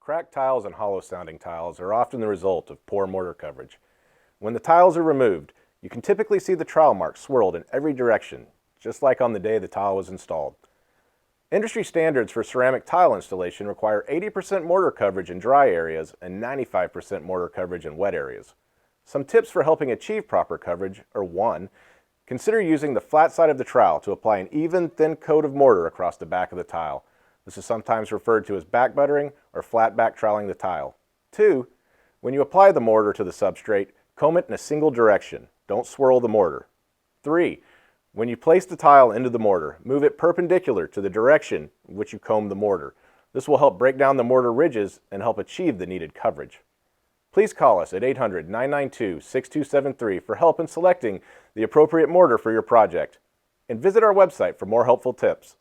Cracked tiles and hollow-sounding tiles are often the result of poor mortar coverage. When the tiles are removed, you can typically see the trowel marks swirled in every direction, just like on the day the tile was installed. Industry standards for ceramic tile installation require 80% mortar coverage in dry areas and 95% mortar coverage in wet areas. Some tips for helping achieve proper coverage are: 1. Consider using the flat side of the trowel to apply an even, thin coat of mortar across the back of the tile. This is sometimes referred to as back buttering or flat back troweling the tile. 2. When you apply the mortar to the substrate, comb it in a single direction. Don't swirl the mortar. 3. When you place the tile into the mortar, move it perpendicular to the direction in which you comb the mortar. This will help break down the mortar ridges and help achieve the needed coverage. Please call us at 800-992-6273 for help in selecting the appropriate mortar for your project. And visit our website for more helpful tips.